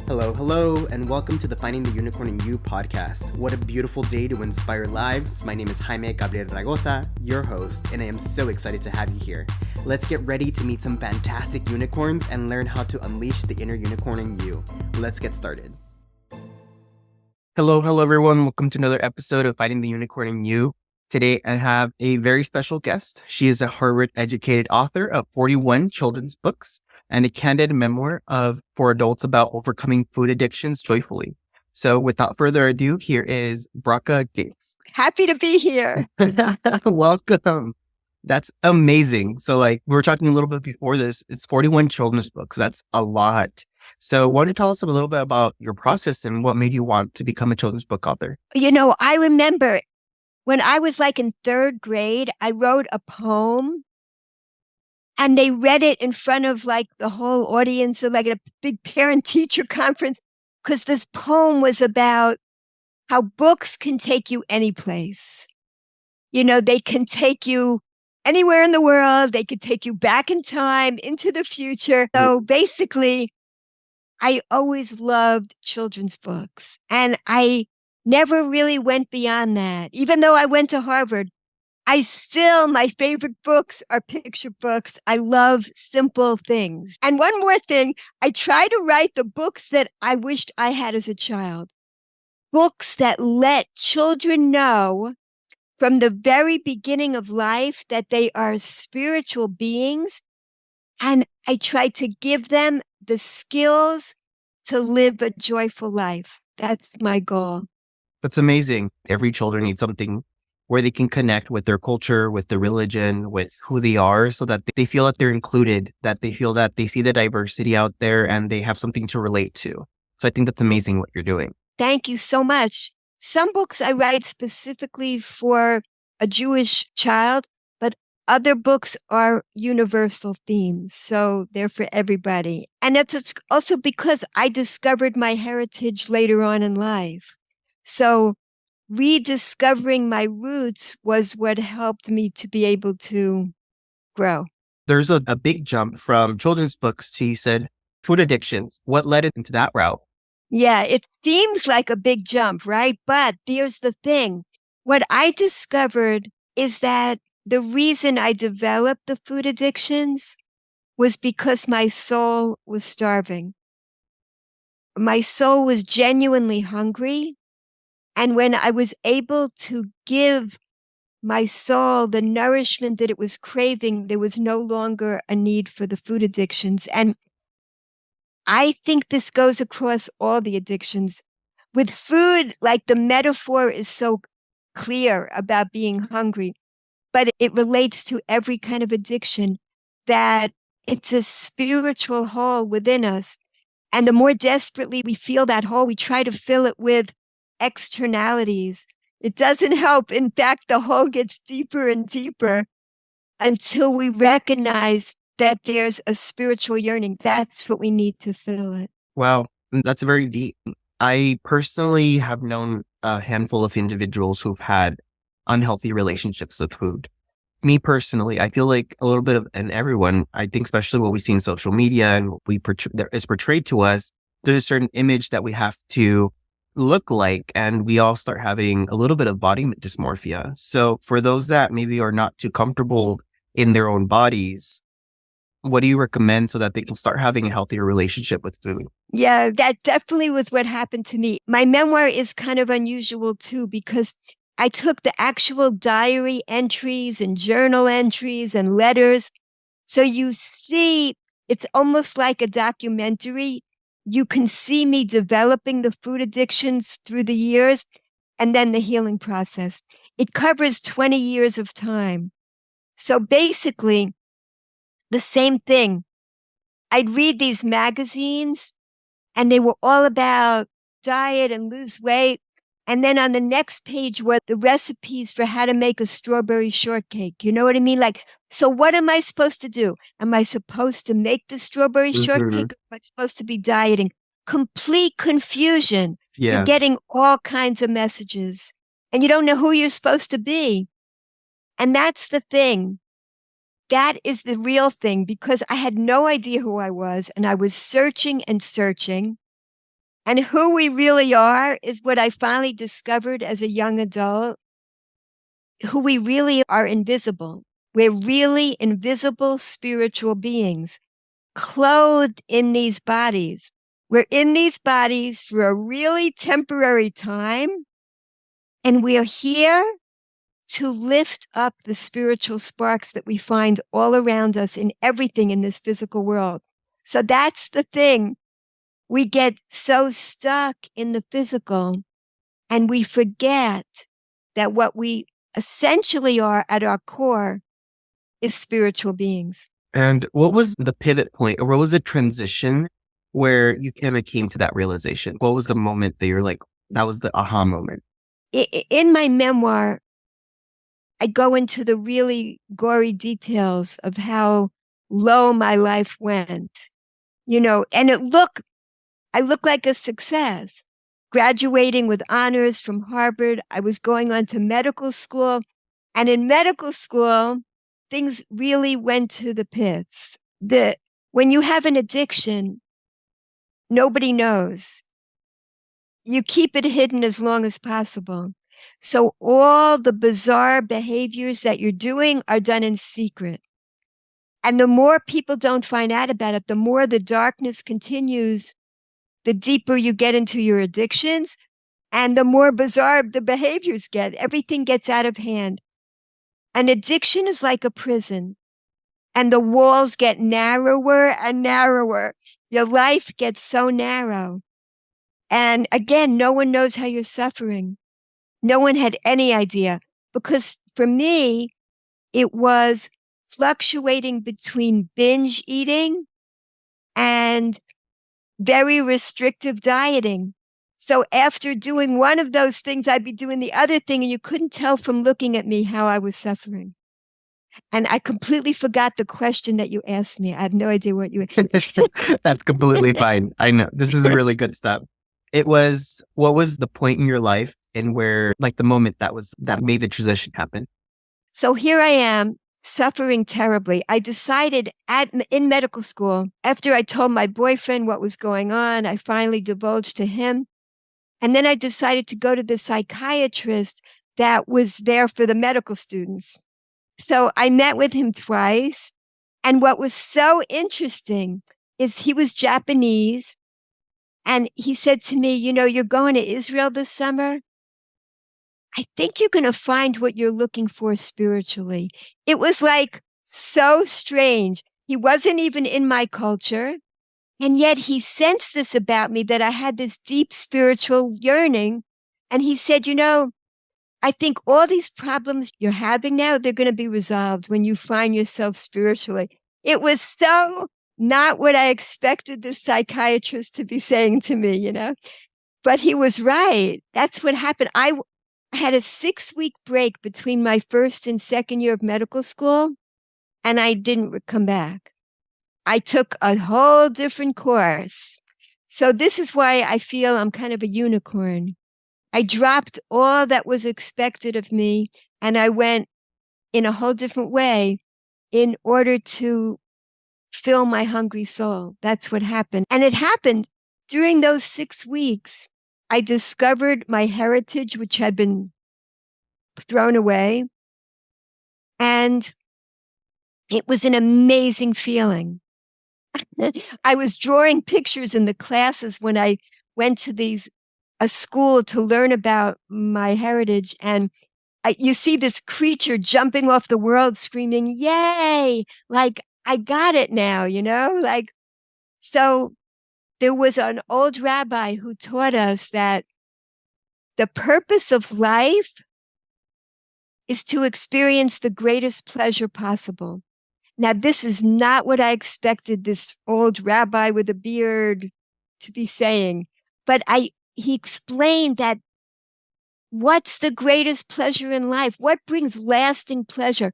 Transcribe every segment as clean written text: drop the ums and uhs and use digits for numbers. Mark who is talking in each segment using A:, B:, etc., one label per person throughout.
A: Hello, hello, and welcome to the Finding the Unicorn in You podcast. What a beautiful day to inspire lives. My name is Jaime Gabriel Ragosa, your host, and I am so excited to have you here. Let's get ready to meet some fantastic unicorns and learn how to unleash the inner unicorn in you. Let's get started. Hello, everyone. Welcome to another episode of Finding the Unicorn in You. Today, I have a very special guest. She is a Harvard-educated author of 41 children's books and a candid memoir for adults about overcoming food addictions joyfully. So without further ado, here is Bracha Goetz.
B: Happy to be here.
A: Welcome. That's amazing. So we were talking a little bit before this, it's 41 children's books. That's a lot. So why don't you tell us a little bit about your process and what made you want to become a children's book author?
B: I remember when I was in third grade, I wrote a poem and they read it in front of the whole audience of a big parent-teacher conference, because this poem was about how books can take you any place. They can take you anywhere in the world. They could take you back in time, into the future. So basically, I always loved children's books, and I never really went beyond that. Even though I went to Harvard, my favorite books are picture books. I love simple things. And one more thing, I try to write the books that I wished I had as a child. Books that let children know from the very beginning of life that they are spiritual beings. And I try to give them the skills to live a joyful life. That's my goal.
A: That's amazing. Every children needs something where they can connect with their culture, with their religion, with who they are, so that they feel that they're included, that they feel that they see the diversity out there and they have something to relate to. So I think that's amazing what you're doing.
B: Thank you so much. Some books I write specifically for a Jewish child, but other books are universal themes. So they're for everybody. And that's also because I discovered my heritage later on in life. So rediscovering my roots was what helped me to be able to grow.
A: There's a big jump from children's books to, you said, food addictions. What led it into that route?
B: Yeah, it seems like a big jump, right? But here's the thing. What I discovered is that the reason I developed the food addictions was because my soul was starving. My soul was genuinely hungry. And when I was able to give my soul the nourishment that it was craving, there was no longer a need for the food addictions. And I think this goes across all the addictions. With food, the metaphor is so clear about being hungry, but it relates to every kind of addiction, that it's a spiritual hole within us. And the more desperately we feel that hole, we try to fill it with externalities. It doesn't help. In fact, the hole gets deeper and deeper until we recognize that there's a spiritual yearning. That's what we need to fill it.
A: Wow, that's very deep. I personally have known a handful of individuals who've had unhealthy relationships with food. Me personally, I feel like a little bit of, and everyone, I think especially what we see in social media and what that is portrayed to us, there's a certain image that we have to look like, and we all start having a little bit of body dysmorphia. So for those that maybe are not too comfortable in their own bodies, what do you recommend so that they can start having a healthier relationship with food?
B: Yeah, that definitely was what happened to me. My memoir is kind of unusual too, because I took the actual diary entries and journal entries and letters. So you see, it's almost like a documentary. You can see me developing the food addictions through the years, and then the healing process. It covers 20 years of time. So basically, the same thing. I'd read these magazines, and they were all about diet and lose weight. And then on the next page were the recipes for how to make a strawberry shortcake. You know what I mean? So what am I supposed to do? Am I supposed to make the strawberry shortcake? Or am I supposed to be dieting? Complete confusion.
A: Yes.
B: You're getting all kinds of messages, and you don't know who you're supposed to be. And that's the thing. That is the real thing, because I had no idea who I was, and I was searching and searching. And who we really are is what I finally discovered as a young adult. Who we really are invisible. We're really invisible spiritual beings clothed in these bodies. We're in these bodies for a really temporary time, and we're here to lift up the spiritual sparks that we find all around us in everything in this physical world. So that's the thing. We get so stuck in the physical, and we forget that what we essentially are at our core is spiritual beings.
A: And what was the pivot point, or what was the transition where you kind of came to that realization? What was the moment that you're like, that was the aha moment?
B: In my memoir, I go into the really gory details of how low my life went, and I look like a success. Graduating with honors from Harvard, I was going on to medical school. And in medical school, things really went to the pits. When you have an addiction, nobody knows. You keep it hidden as long as possible. So all the bizarre behaviors that you're doing are done in secret. And the more people don't find out about it, the more the darkness continues, the deeper you get into your addictions, and the more bizarre the behaviors get. Everything gets out of hand. An addiction is like a prison, and the walls get narrower and narrower. Your life gets so narrow. And again, no one knows how you're suffering. No one had any idea, because for me, it was fluctuating between binge eating and very restrictive dieting. So after doing one of those things, I'd be doing the other thing, and you couldn't tell from looking at me how I was suffering. And I completely forgot the question that you asked me. I have no idea what you
A: That's completely fine. I know this is really good stuff. What was the point in your life and where, like, the moment that made the transition happen?
B: So here I am, suffering terribly. I decided in medical school, after I told my boyfriend what was going on, I finally divulged to him. And then I decided to go to the psychiatrist that was there for the medical students. So I met with him twice. And what was so interesting is he was Japanese. And he said to me, you're going to Israel this summer. I think you're going to find what you're looking for spiritually. It was like so strange. He wasn't even in my culture. And yet he sensed this about me, that I had this deep spiritual yearning. And he said, I think all these problems you're having now, they're going to be resolved when you find yourself spiritually. It was so not what I expected the psychiatrist to be saying to me, but he was right. That's what happened. I had a 6-week break between my first and second year of medical school, and I didn't come back. I took a whole different course. So this is why I feel I'm kind of a unicorn. I dropped all that was expected of me, and I went in a whole different way in order to fill my hungry soul. That's what happened. And it happened during those 6 weeks. I discovered my heritage, which had been thrown away. And it was an amazing feeling. I was drawing pictures in the classes when I went to a school to learn about my heritage. And you see this creature jumping off the world screaming, yay! Like, I got it now, so there was an old rabbi who taught us that the purpose of life is to experience the greatest pleasure possible. Now, this is not what I expected this old rabbi with a beard to be saying, but he explained that what's the greatest pleasure in life? What brings lasting pleasure?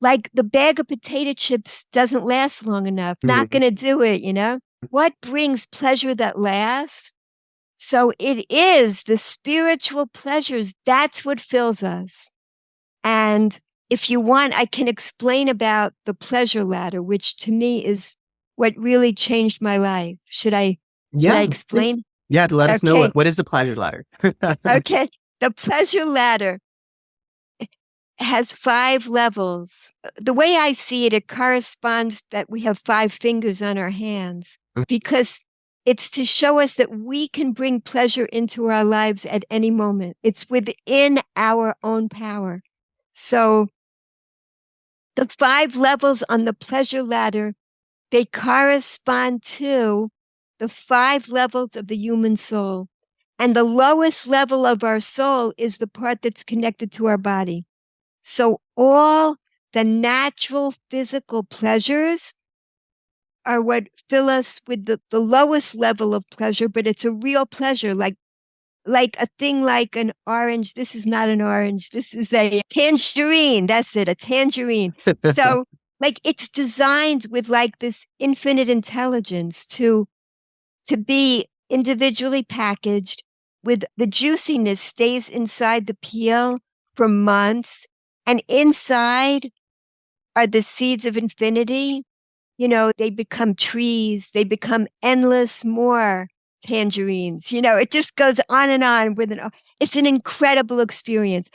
B: Like the bag of potato chips doesn't last long enough. Not going to do it, What brings pleasure that lasts? So it is the spiritual pleasures. That's what fills us. And if you want, I can explain about the pleasure ladder, which to me is what really changed my life. Should I explain?
A: Yeah, let us know
B: Okay.
A: what is the pleasure ladder.
B: Okay. The pleasure ladder has 5 levels. The way I see it, it corresponds that we have 5 fingers on our hands because it's to show us that we can bring pleasure into our lives at any moment. It's within our own power. So the 5 levels on the pleasure ladder, they correspond to the 5 levels of the human soul. And the lowest level of our soul is the part that's connected to our body. So all the natural physical pleasures are what fill us with the lowest level of pleasure, but it's a real pleasure, like a thing like an orange. This is not an orange. This is a tangerine. That's it, a tangerine. So like it's designed with like this infinite intelligence to be individually packaged with the juiciness stays inside the peel for months. And inside are the seeds of infinity. You know, they become trees, they become endless more tangerines. You know, it just goes on and on with it's an incredible experience.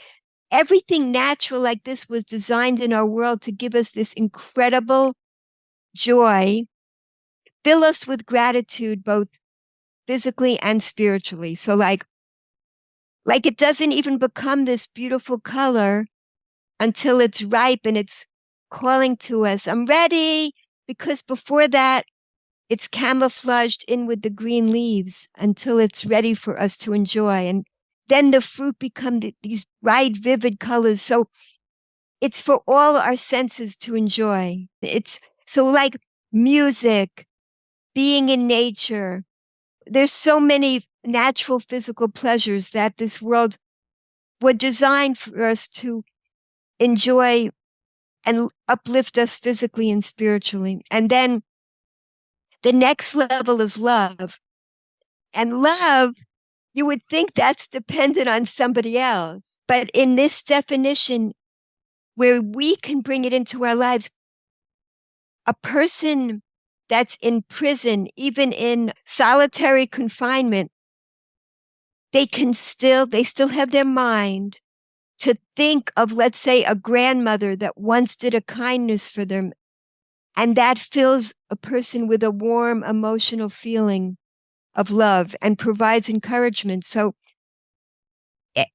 B: Everything natural like this was designed in our world to give us this incredible joy, fill us with gratitude, both physically and spiritually. So like it doesn't even become this beautiful color until it's ripe and it's calling to us, I'm ready. Because before that, it's camouflaged in with the green leaves until it's ready for us to enjoy. And then the fruit become these bright, vivid colors. So it's for all our senses to enjoy. It's so like music, being in nature. There's so many natural physical pleasures that this world was designed for us to enjoy and uplift us physically and spiritually. And then the next level is love. And love, you would think that's dependent on somebody else. But in this definition, where we can bring it into our lives, a person that's in prison, even in solitary confinement, they still have their mind to think of, let's say, a grandmother that once did a kindness for them. And that fills a person with a warm emotional feeling of love and provides encouragement. So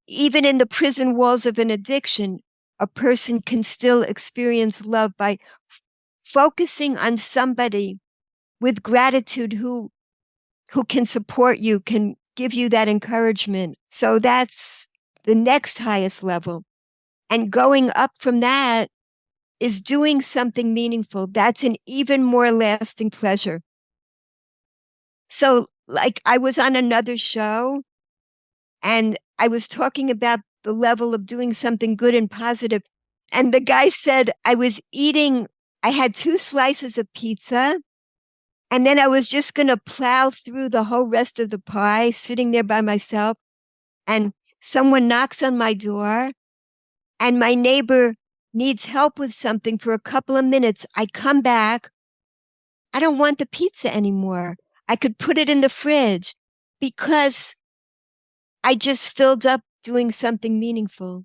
B: even in the prison walls of an addiction, a person can still experience love by focusing on somebody with gratitude who can support you, can give you that encouragement. So that's the next highest level. And going up from that is doing something meaningful. That's an even more lasting pleasure. So like I was on another show and I was talking about the level of doing something good and positive. And the guy said I had 2 slices of pizza. And then I was just going to plow through the whole rest of the pie, sitting there by myself. And someone knocks on my door, and my neighbor needs help with something for a couple of minutes. I come back. I don't want the pizza anymore. I could put it in the fridge because I just filled up doing something meaningful.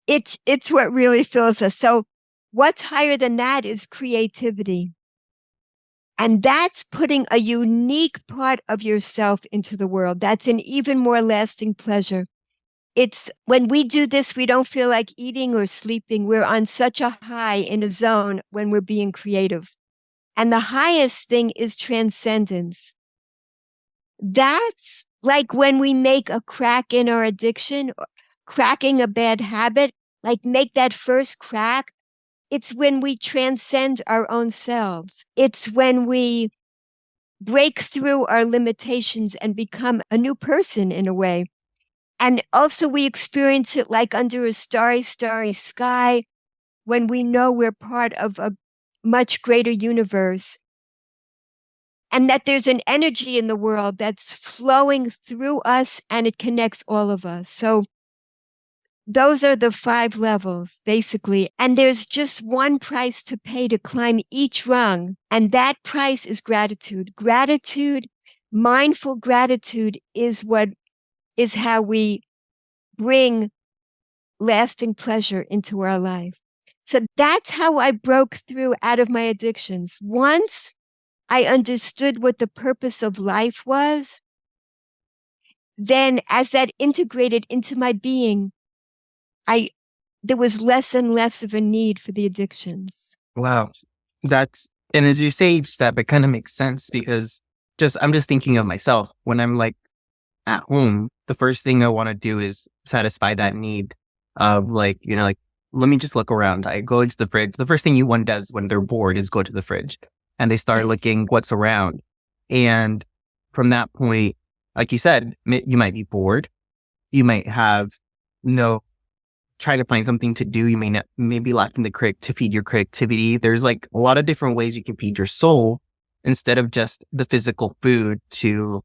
B: It's what really fills us. So what's higher than that is creativity. And that's putting a unique part of yourself into the world. That's an even more lasting pleasure. It's when we do this, we don't feel like eating or sleeping. We're on such a high in a zone when we're being creative. And the highest thing is transcendence. That's like when we make a crack in our addiction, cracking a bad habit, like make that first crack. It's when we transcend our own selves. It's when we break through our limitations and become a new person in a way. And also we experience it like under a starry, starry sky when we know we're part of a much greater universe and that there's an energy in the world that's flowing through us and it connects all of us. So those are the 5 levels, basically. And there's just one price to pay to climb each rung. And that price is gratitude. Gratitude mindful gratitude is how we bring lasting pleasure into our life. So that's how I broke through out of my addictions. Once I understood what the purpose of life was, then as that integrated into my being, I there was less and less of a need for the addictions.
A: Wow. And as you say each step, it kind of makes sense because I'm just thinking of myself when I'm like at home, the first thing I want to do is satisfy that need of like, like, let me just look around. I go into the fridge. The first thing one does when they're bored is go to the fridge and they start
B: Yes.
A: looking what's around. And from that point, like you said, you might be bored. You might have no try to find something to do. You may not, maybe lacking the to feed your creativity. There's like a lot of different ways you can feed your soul instead of just the physical food to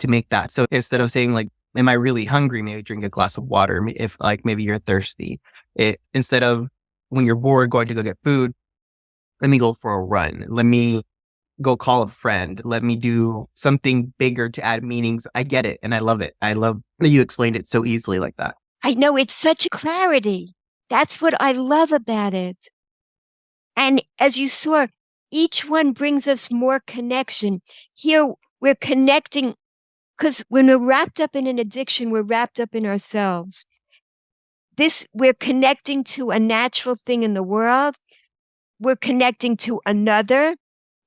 A: make that. So instead of saying like, am I really hungry? Maybe drink a glass of water. If like maybe you're thirsty, instead of when you're bored going to go get food, let me go for a run. Let me go call a friend. Let me do something bigger to add meanings. I get it. And I love it. I love that you explained it so easily like that.
B: I know, it's such clarity. That's what I love about it. And as you saw, each one brings us more connection. Here, we're connecting because when we're wrapped up in an addiction, we're wrapped up in ourselves. We're connecting to a natural thing in the world. We're connecting to another.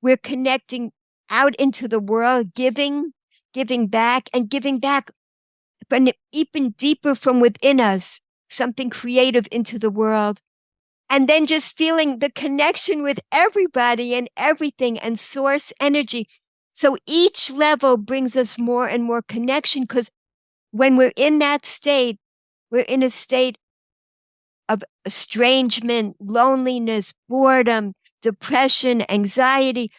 B: We're connecting out into the world, giving back, and giving back from even deeper from within us, something creative into the world. And then just feeling the connection with everybody and everything and source energy. So each level brings us more and more connection because when we're in that state, we're in a state of estrangement, loneliness, boredom, depression, anxiety.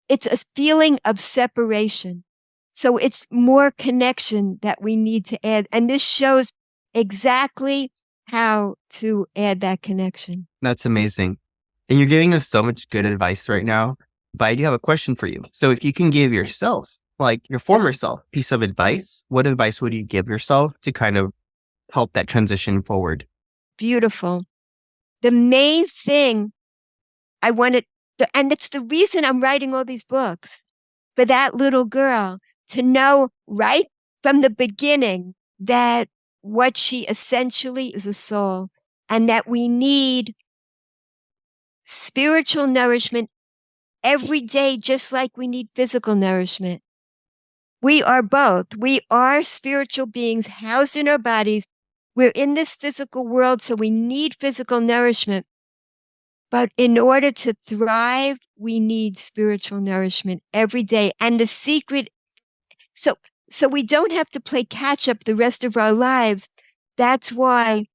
B: It's a feeling of separation. So it's more connection that we need to add. And this shows exactly how to add that connection.
A: That's amazing. And you're giving us so much good advice right now. But I do have a question for you. So if you can give yourself, like your former self, piece of advice, what advice would you give yourself to kind of help that transition forward?
B: Beautiful. The main thing I wanted, and it's the reason I'm writing all these books, for that little girl to know right from the beginning that what she essentially is a soul and that we need spiritual nourishment every day, just like we need physical nourishment. We are both. We are spiritual beings housed in our bodies. We're in this physical world, so we need physical nourishment. But in order to thrive, we need spiritual nourishment every day. And the secret, so we don't have to play catch up the rest of our lives. That's why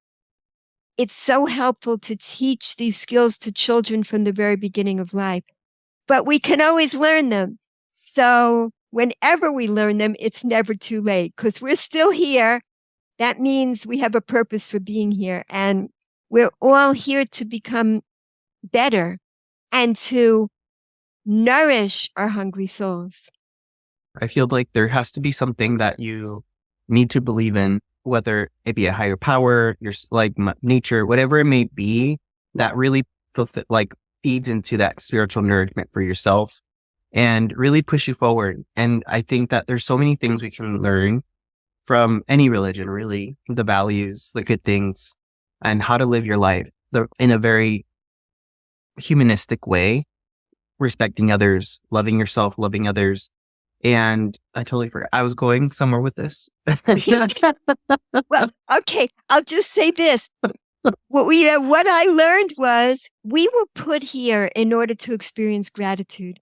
B: it's so helpful to teach these skills to children from the very beginning of life. But we can always learn them. So whenever we learn them, it's never too late because we're still here. That means we have a purpose for being here. And we're all here to become better and to nourish our hungry souls.
A: I feel like there has to be something that you need to believe in, whether it be a higher power, your like nature, whatever it may be, that really like feeds into that spiritual nourishment for yourself and really push you forward. And I think that there's so many things we can learn from any religion, really, the values, the good things, and how to live your life in a very humanistic way, respecting others, loving yourself, loving others. And I totally forgot. I was going somewhere with this.
B: Well, okay, I'll just say this. What I learned was we were put here in order to experience gratitude.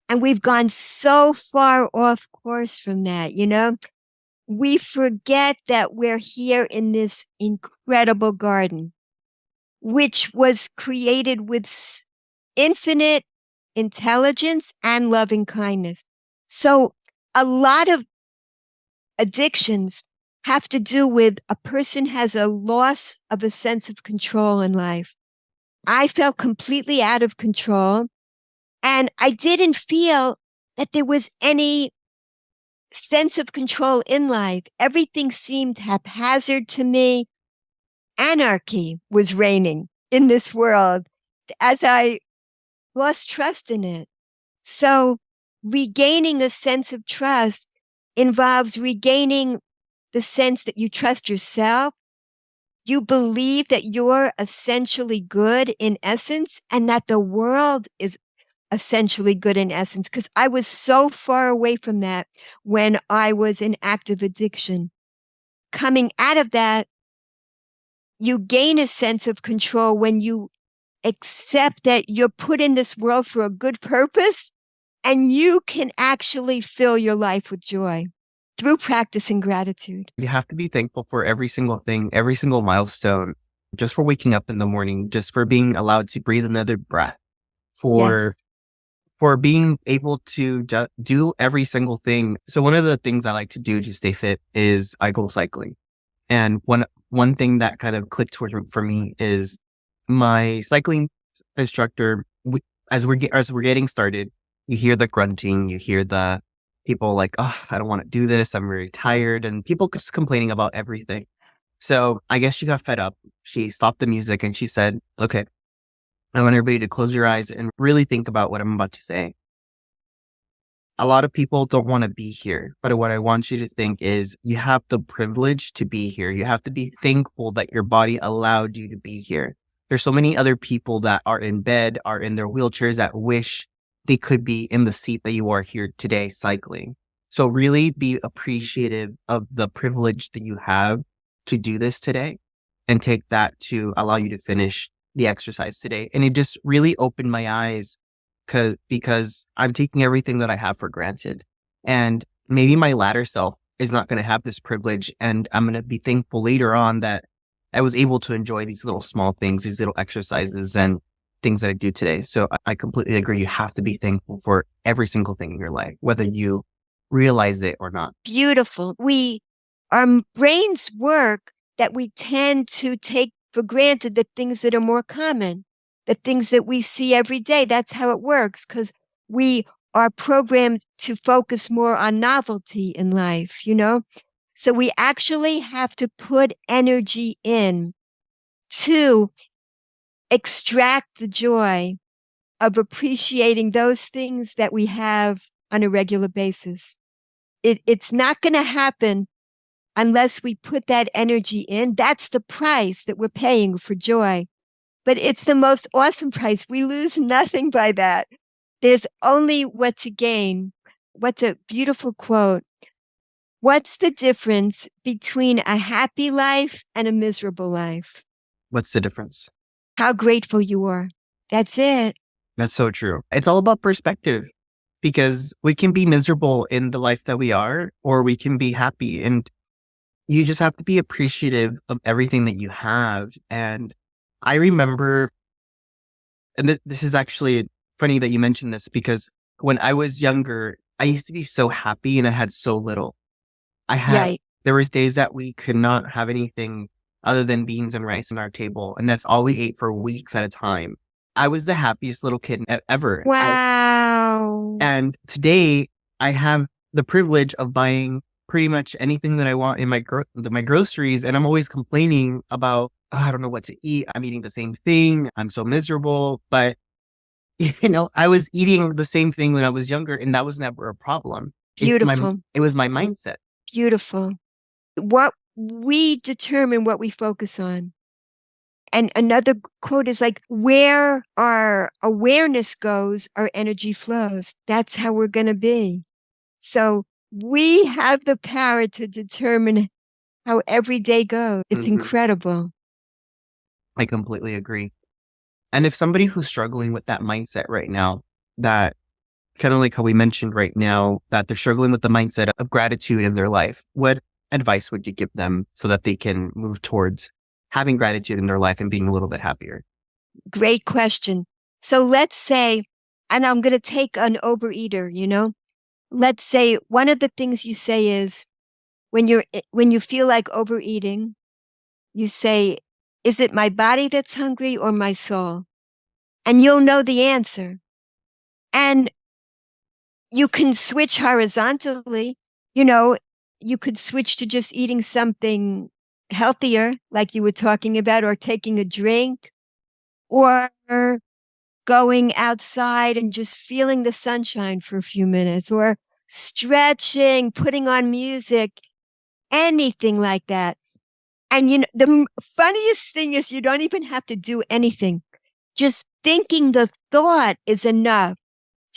B: And we've gone so far off course from that, you know? We forget that we're here in this incredible garden, which was created with infinite intelligence and loving kindness. So a lot of addictions have to do with a person has a loss of a sense of control in life. I felt completely out of control and I didn't feel that there was any sense of control in life. Everything seemed haphazard to me. Anarchy was reigning in this world as I lost trust in it. So regaining a sense of trust involves regaining the sense that you trust yourself. You believe that you're essentially good in essence and that the world is essentially good in essence. Because I was so far away from that when I was in active addiction. Coming out of that, you gain a sense of control when you accept that you're put in this world for a good purpose and you can actually fill your life with joy through practicing gratitude.
A: You have to be thankful for every single thing, every single milestone, just for waking up in the morning, just for being allowed to breathe another breath,
B: Yeah.
A: for being able to do every single thing. So one of the things I like to do to stay fit is I go cycling. And one thing that kind of clicked for me is my cycling instructor. As we're getting started, you hear the grunting, you hear the people like, "Oh, I don't want to do this. I'm very tired," and people just complaining about everything. So I guess she got fed up. She stopped the music and she said, "Okay, I want everybody to close your eyes and really think about what I'm about to say. A lot of people don't want to be here, but what I want you to think is you have the privilege to be here. You have to be thankful that your body allowed you to be here. There's so many other people that are in bed, are in their wheelchairs that wish they could be in the seat that you are here today cycling. So really be appreciative of the privilege that you have to do this today and take that to allow you to finish the exercise today." And it just really opened my eyes because I'm taking everything that I have for granted. And maybe my latter self is not going to have this privilege. And I'm going to be thankful later on that I was able to enjoy these little small things, these little exercises and things that I do today. So I completely agree. You have to be thankful for every single thing in your life, whether you realize it or not.
B: Beautiful. Our brains work that we tend to take for granted the things that are more common, the things that we see every day. That's how it works because we are programmed to focus more on novelty in life, you know? So we actually have to put energy in to extract the joy of appreciating those things that we have on a regular basis. It's not going to happen unless we put that energy in. That's the price that we're paying for joy. But it's the most awesome price. We lose nothing by that. There's only what to gain. What's a beautiful quote? What's the difference between a happy life and a miserable life?
A: What's the difference?
B: How grateful you are. That's it.
A: That's so true. It's all about perspective because we can be miserable in the life that we are, or we can be happy. And you just have to be appreciative of everything that you have. And I remember, and this is actually funny that you mentioned this because when I was younger, I used to be so happy and I had so little.
B: Right.
A: There was days that we could not have anything other than beans and rice on our table. And that's all we ate for weeks at a time. I was the happiest little kid ever.
B: Wow.
A: And today I have the privilege of buying pretty much anything that I want in my groceries. And I'm always complaining about, "Oh, I don't know what to eat. I'm eating the same thing. I'm so miserable." But, I was eating the same thing when I was younger and that was never a problem.
B: Beautiful.
A: It was my mindset.
B: Beautiful. What we determine what we focus on. And another quote is like, where our awareness goes, our energy flows. That's how we're going to be. So we have the power to determine how every day goes. It's incredible.
A: I completely agree. And if somebody who's struggling with that mindset right now, that kind of like how we mentioned right now, that they're struggling with the mindset of gratitude in their life, what advice would you give them so that they can move towards having gratitude in their life and being a little bit happier?
B: Great question. So let's say, and I'm going to take an overeater, let's say one of the things you say is when you feel like overeating, you say, is it my body that's hungry or my soul? And you'll know the answer. And you can switch horizontally. You know, you could switch to just eating something healthier, like you were talking about, or taking a drink, or going outside and just feeling the sunshine for a few minutes, or stretching, putting on music, anything like that. And the funniest thing is you don't even have to do anything. Just thinking the thought is enough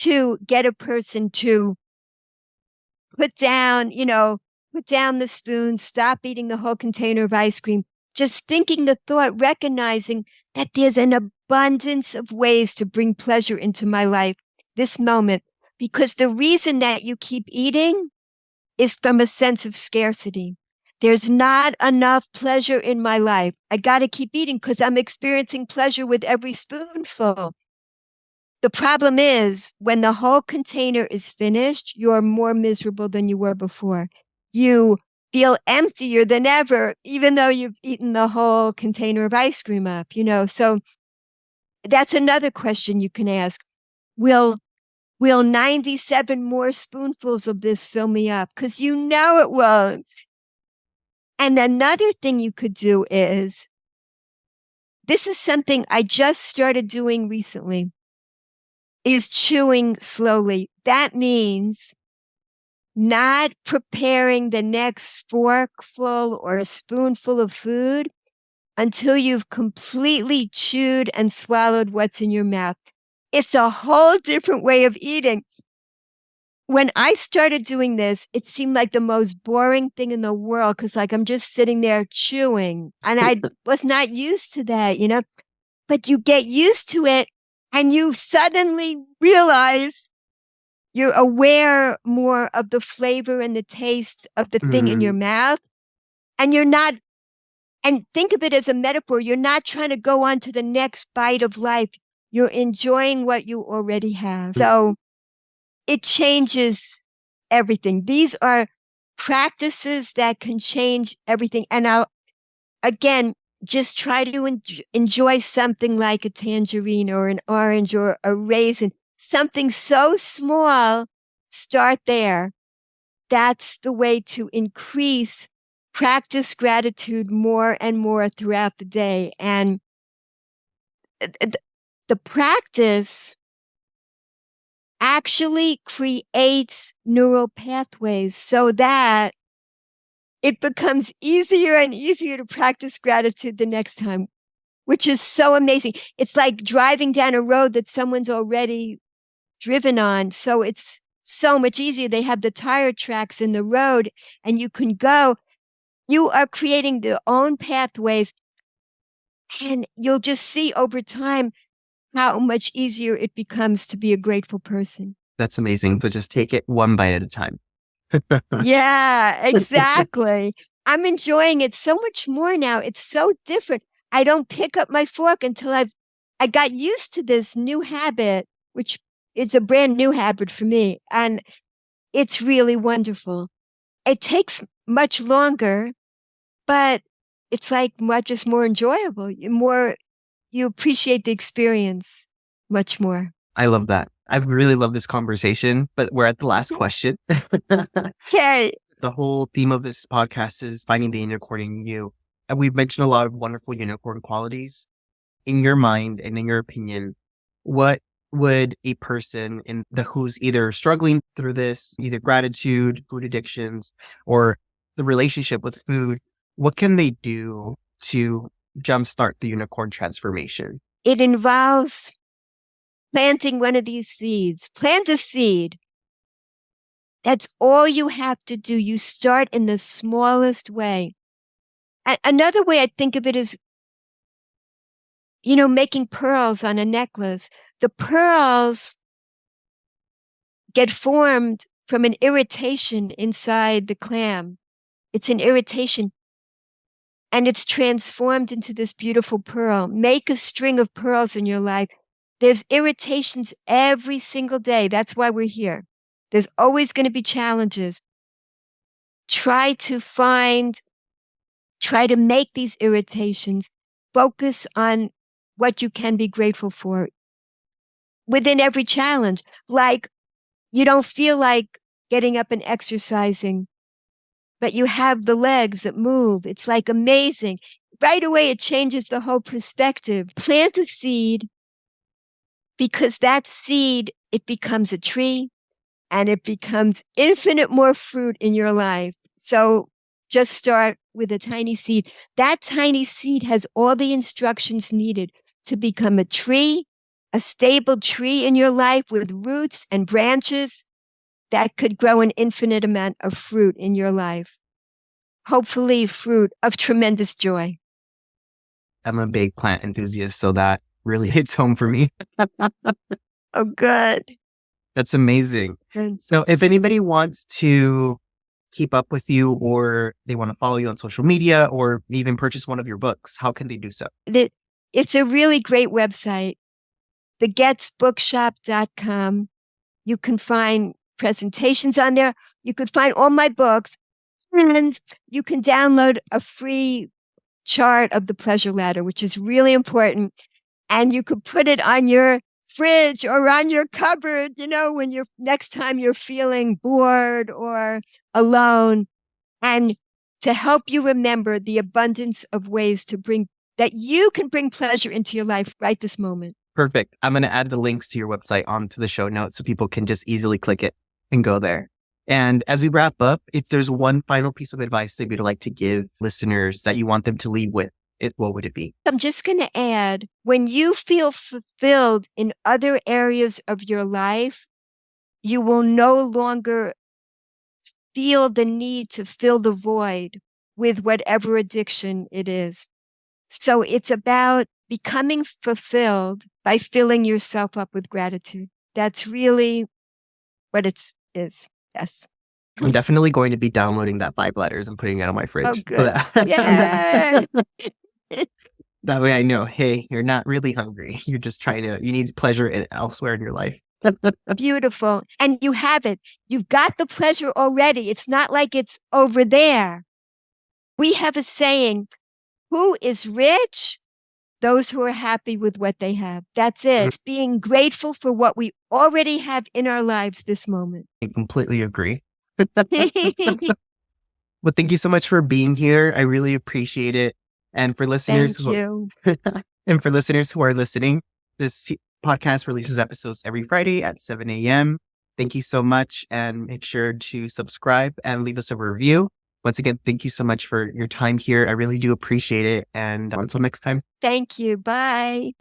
B: to get a person to put down, put down the spoon, stop eating the whole container of ice cream. Just thinking the thought, recognizing that there's an abundance of ways to bring pleasure into my life this moment. Because the reason that you keep eating is from a sense of scarcity. There's not enough pleasure in my life. I got to keep eating because I'm experiencing pleasure with every spoonful. The problem is when the whole container is finished, you're more miserable than you were before. You feel emptier than ever, even though you've eaten the whole container of ice cream up, So that's another question you can ask. Will 97 more spoonfuls of this fill me up? Because it won't. And another thing you could do is, this is something I just started doing recently, is chewing slowly. That means not preparing the next forkful or a spoonful of food until you've completely chewed and swallowed what's in your mouth. It's a whole different way of eating. When I started doing this, it seemed like the most boring thing in the world because I'm just sitting there chewing and I was not used to that, but you get used to it and you suddenly realize you're aware more of the flavor and the taste of the thing in your mouth. And and think of it as a metaphor. You're not trying to go on to the next bite of life. You're enjoying what you already have. So it changes everything. These are practices that can change everything. And again, just try to enjoy something like a tangerine or an orange or a raisin, something so small. Start there. That's the way to practice gratitude more and more throughout the day. And the practice actually creates neural pathways so that it becomes easier and easier to practice gratitude the next time, which is so amazing. It's like driving down a road that someone's already driven on. So it's so much easier. They have the tire tracks in the road and you can go. You are creating their own pathways and you'll just see over time how much easier it becomes to be a grateful person.
A: That's amazing. So just take it one bite at a time.
B: Yeah, exactly. I'm enjoying it so much more now. It's so different. I don't pick up my fork until I got used to this new habit, which is a brand new habit for me. And it's really wonderful. It takes much longer, but it's just more enjoyable. You appreciate the experience much more.
A: I love that. I really love this conversation, but we're at the last question.
B: Okay.
A: The whole theme of this podcast is finding the unicorn in you. And we've mentioned a lot of wonderful unicorn qualities. In your mind and in your opinion, what would a person who's either struggling through this, either gratitude, food addictions, or the relationship with food, what can they do to jumpstart the unicorn transformation?
B: It involves planting one of these seeds. Plant a seed. That's all you have to do. You start in the smallest way. Another way I think of it is, making pearls on a necklace. The pearls get formed from an irritation inside the clam. It's an irritation. And it's transformed into this beautiful pearl. Make a string of pearls in your life. There's irritations every single day. That's why we're here. There's always going to be challenges. Try to make these irritations. Focus on what you can be grateful for within every challenge. Like, you don't feel like getting up and exercising. but you have the legs that move. It's like amazing. Right away, it changes the whole perspective. Plant a seed, because that seed, it becomes a tree and it becomes infinite more fruit in your life. So just start with a tiny seed. That tiny seed has all the instructions needed to become a tree, a stable tree in your life with roots and branches that could grow an infinite amount of fruit in your life. Hopefully, fruit of tremendous joy.
A: I'm a big plant enthusiast, so that really hits home for me.
B: Oh, good.
A: That's amazing.
B: Good.
A: So if anybody wants to keep up with you, or they want to follow you on social media, or even purchase one of your books, how can they do so?
B: It's a really great website, thegetzbookshop.com. You can find presentations on there. You could find all my books, and you can download a free chart of the pleasure ladder, which is really important. And you could put it on your fridge or on your cupboard, when next time you're feeling bored or alone, and to help you remember the abundance of ways that you can bring pleasure into your life right this moment.
A: Perfect. I'm going to add the links to your website onto the show notes so people can just easily click it and go there. And as we wrap up, if there's one final piece of advice that you'd like to give listeners that you want them to leave with, what would it be?
B: I'm just going to add, when you feel fulfilled in other areas of your life, you will no longer feel the need to fill the void with whatever addiction it is. So it's about becoming fulfilled by filling yourself up with gratitude. That's really what it is. Yes.
A: I'm definitely going to be downloading that 5 letters and putting it on my fridge.
B: Oh, good. Yeah.
A: That way I know, hey, you're not really hungry. You're just you need pleasure elsewhere in your life.
B: Beautiful. And you have it. You've got the pleasure already. It's not like it's over there. We have a saying, who is rich? Those who are happy with what they have. That's it. It's being grateful for what we already have in our lives this moment.
A: I completely agree. Well, thank you so much for being here. I really appreciate it. And for listeners, and for listeners who are listening, this podcast releases episodes every Friday at 7 a.m. Thank you so much, and make sure to subscribe and leave us a review. Once again, thank you so much for your time here. I really do appreciate it. And until next time.
B: Thank you. Bye.